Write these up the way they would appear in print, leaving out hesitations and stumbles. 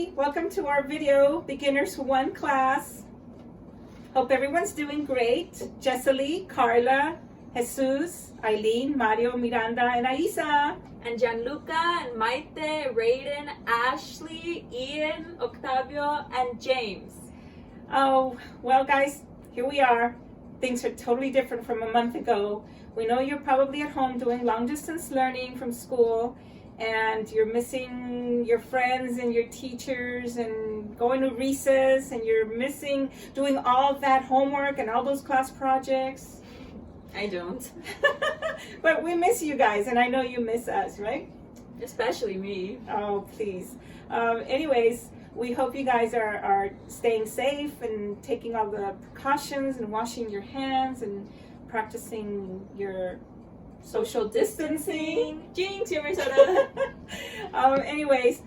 everybody, welcome to our video Beginners 1 class. Hope everyone's doing great. Jessalie, Carla, Jesus, Eileen, Mario, Miranda, and Aisa. And Gianluca, and Maite, Raiden, Ashley, Ian, Octavio, and James. Oh, well guys, here we are. Things are totally different from a month ago. We know you're probably at home doing long distance learning from school, and you're missing your friends and your teachers and going to recess, and you're missing doing all that homework and all those class projects. I don't. But we miss you guys, and I know you miss us, right? Especially me. Oh, please. Anyways, we hope you guys are staying safe and taking all the precautions and washing your hands and practicing your social distancing. Jinx, you're my soda. Anyways,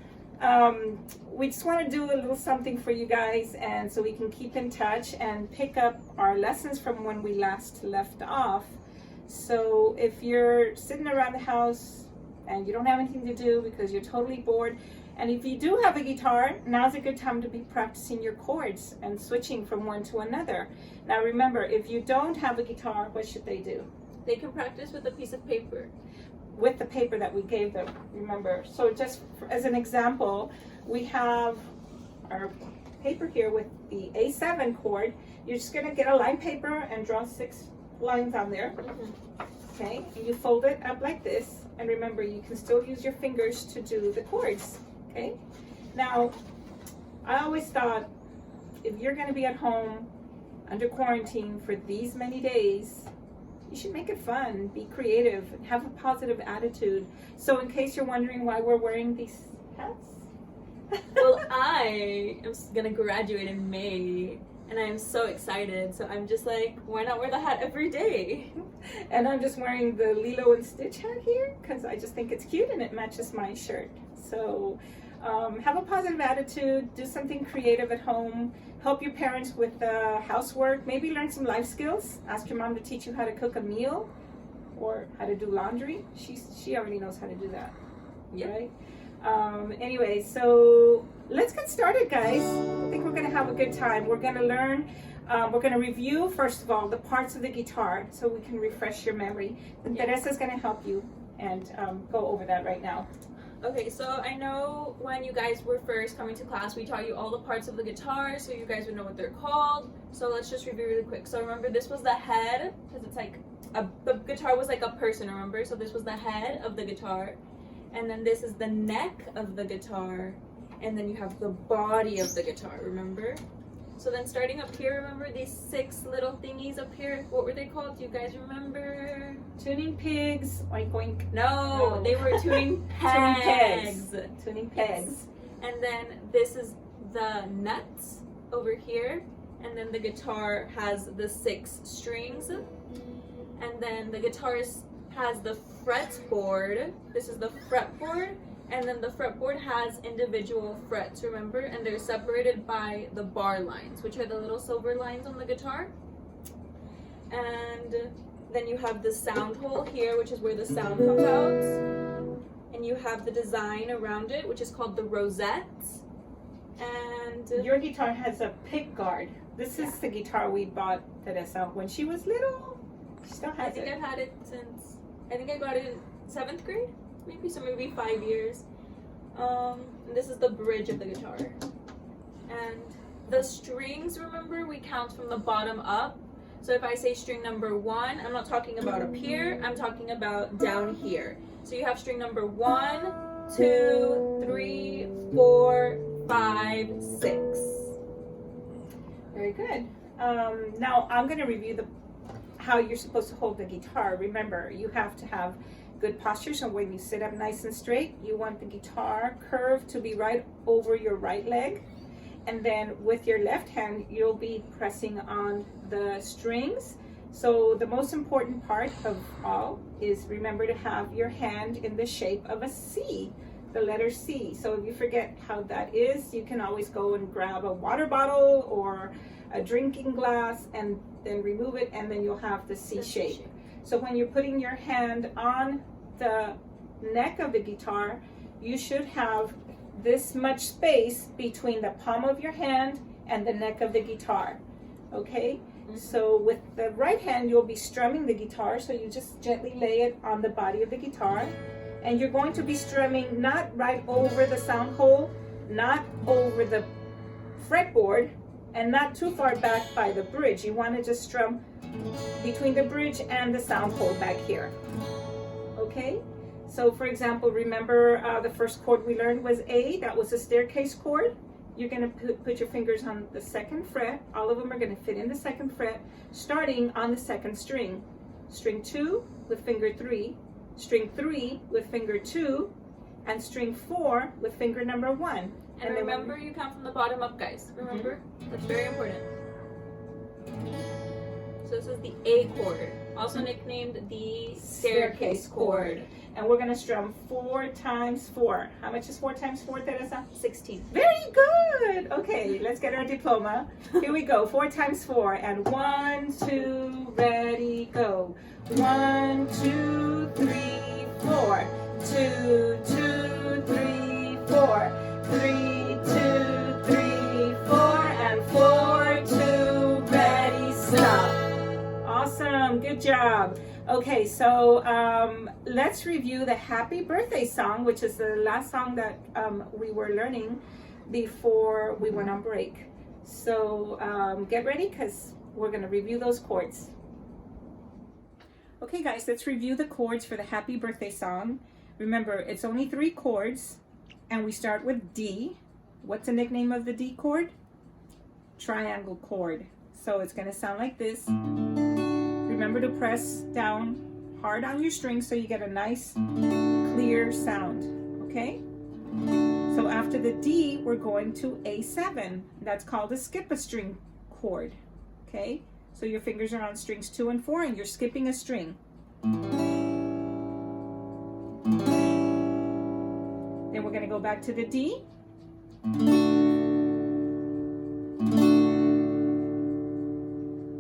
we just want to do a little something for you guys, and so we can keep in touch and pick up our lessons from when we last left off. So if you're sitting around the house and you don't have anything to do because you're totally bored, and if you do have a guitar, now's a good time to be practicing your chords and switching from one to another. Now remember, if you don't have a guitar, what should they do? They can practice with a piece of paper. With the paper that we gave them, remember. So just as an example, we have our paper here with the A7 chord. You're just gonna get a line paper and draw 6 lines on there. Okay, and you fold it up like this. And remember, you can still use your fingers to do the chords. Okay, now I always thought if you're gonna be at home under quarantine for these many days, you should make it fun, be creative, and have a positive attitude. So in case you're wondering why we're wearing these hats. Well, I am gonna graduate in May, and I'm so excited. So I'm just like, why not wear the hat every day? And I'm just wearing the Lilo and Stitch hat here because I just think it's cute and it matches my shirt. So have a positive attitude, do something creative at home, help your parents with housework, maybe learn some life skills. Ask your mom to teach you how to cook a meal or how to do laundry. She already knows how to do that. Yep. Right? Anyway, so let's get started, guys. I think we're gonna have a good time. We're gonna learn, we're gonna review first of all the parts of the guitar so we can refresh your memory. And Teresa's gonna help you and go over that right now. Okay, so I know when you guys were first coming to class, we taught you all the parts of the guitar so you guys would know what they're called. So let's just review really quick. So remember, this was the head, because it's like, the guitar was like a person, remember? So this was the head of the guitar. And then this is the neck of the guitar. And then you have the body of the guitar, remember? So then starting up here, remember these 6 little thingies up here? What were they called? Do you guys remember? Tuning pigs, oink oink. No, they were tuning pegs. Tuning pegs. And then this is the nuts over here. And then the guitar has the 6 strings. And then the guitarist has the fretboard. This is the fretboard. And then the fretboard has individual frets, remember? And they're separated by the bar lines, which are the little silver lines on the guitar. And then you have the sound hole here, which is where the sound comes out. And you have the design around it, which is called the rosette. And your guitar has a pick guard. This is the guitar we bought Teresa when she was little. She still has it. I think I've had it since, I think I got it in 7th grade. Maybe, so maybe 5 years. And this is the bridge of the guitar. And the strings, remember, we count from the bottom up. So if I say string number 1, I'm not talking about up here, I'm talking about down here. So you have string number 1, 2, 3, 4, 5, 6. Very good. Now I'm going to review how you're supposed to hold the guitar. Remember, you have to have good posture, so when you sit up nice and straight, you want the guitar curve to be right over your right leg, and then with your left hand you'll be pressing on the strings. So the most important part of all is remember to have your hand in the shape of a C, the letter C. So if you forget how that is, you can always go and grab a water bottle or a drinking glass and then remove it, and then you'll have the C shape. So when you're putting your hand on the neck of the guitar, you should have this much space between the palm of your hand and the neck of the guitar. Okay? So with the right hand, you'll be strumming the guitar, so you just gently lay it on the body of the guitar. And you're going to be strumming not right over the sound hole, not over the fretboard, and not too far back by the bridge. You want to just strum between the bridge and the sound hole back here. Okay? So for example, remember the first chord we learned was A, that was a staircase chord. You're going to put your fingers on the second fret. All of them are going to fit in the second fret, starting on the second string. String 2 with finger 3, string 3 with finger 2, and string 4 with finger number 1. And remember, you count from the bottom up, guys. Remember? That's very important. So this is the A chord, also nicknamed the staircase chord. And we're going to strum 4 times 4. How much is 4 times 4, Teresa? 16. Very good. Okay, let's get our diploma. Here we go. 4 times 4. And 1, 2, ready, go. 1, 2, 3, 4. 2, 2, 3, 4. 3, 2, 3, 4. And 4, 2, ready, stop. Awesome. Good job. Okay, so let's review the Happy Birthday song, which is the last song that we were learning before we went on break. So get ready, because we're going to review those chords. Okay guys, let's review the chords for the Happy Birthday song. Remember, it's only 3 chords, and we start with D. What's the nickname of the D chord? Triangle chord. So it's going to sound like this. Remember to press down hard on your strings so you get a nice clear sound, okay? So after the D, we're going to A7. That's called a skip a string chord, okay? So your fingers are on strings 2 and 4 and you're skipping a string. Then we're gonna go back to the D.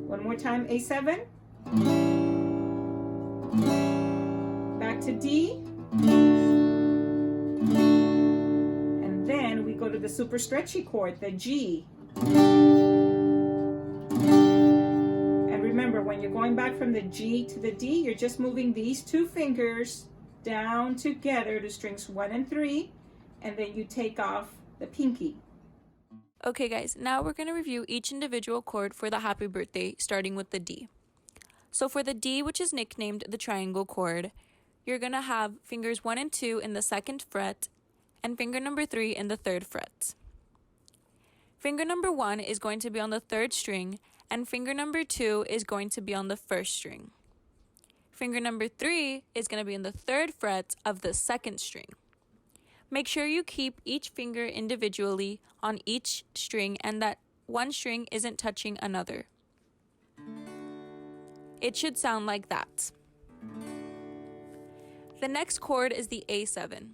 One more time, A7. Back to D, and then we go to the super stretchy chord, the G. And remember, when you're going back from the G to the D, you're just moving these 2 fingers down together to strings 1 and 3, and then you take off the pinky. Okay guys, now we're going to review each individual chord for the Happy Birthday, starting with the D. So for the D, which is nicknamed the triangle chord, you're going to have fingers 1 and 2 in the 2nd fret and finger number 3 in the 3rd fret. Finger number 1 is going to be on the 3rd string and finger number 2 is going to be on the 1st string. Finger number 3 is going to be in the 3rd fret of the 2nd string. Make sure you keep each finger individually on each string and that one string isn't touching another. It should sound like that. The next chord is the A7.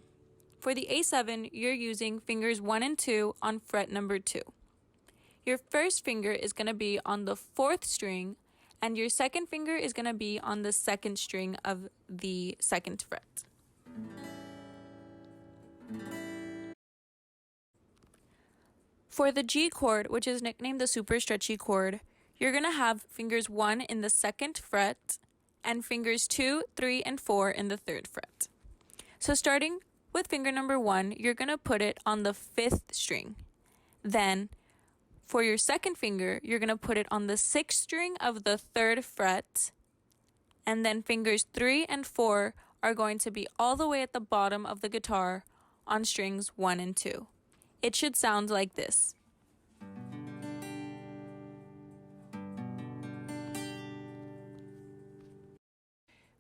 For the A7, you're using fingers 1 and 2 on fret number 2. Your first finger is going to be on the 4th string, and your second finger is going to be on the 2nd string of the 2nd fret. For the G chord, which is nicknamed the super stretchy chord, you're going to have fingers 1 in the 2nd fret and fingers 2, 3, and 4 in the 3rd fret. So starting with finger number 1, you're going to put it on the 5th string. Then for your second finger, you're going to put it on the 6th string of the 3rd fret. And then fingers 3 and 4 are going to be all the way at the bottom of the guitar on strings 1 and 2. It should sound like this.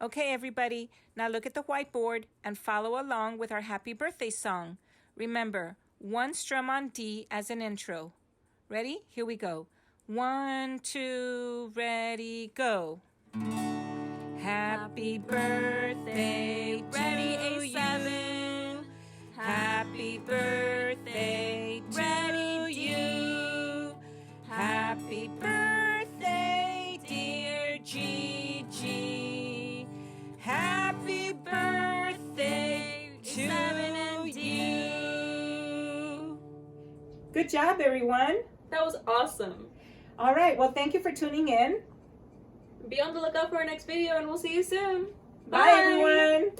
Okay, everybody, now look at the whiteboard and follow along with our Happy Birthday song. Remember, 1 strum on D as an intro. Ready? Here we go. 1, 2, ready, go. Happy birthday, ready, A7. Happy birthday to you. Happy birthday, dear Gigi. Happy birthday to you. Good job, everyone. That was awesome. All right. Well, thank you for tuning in. Be on the lookout for our next video, and we'll see you soon. Bye everyone.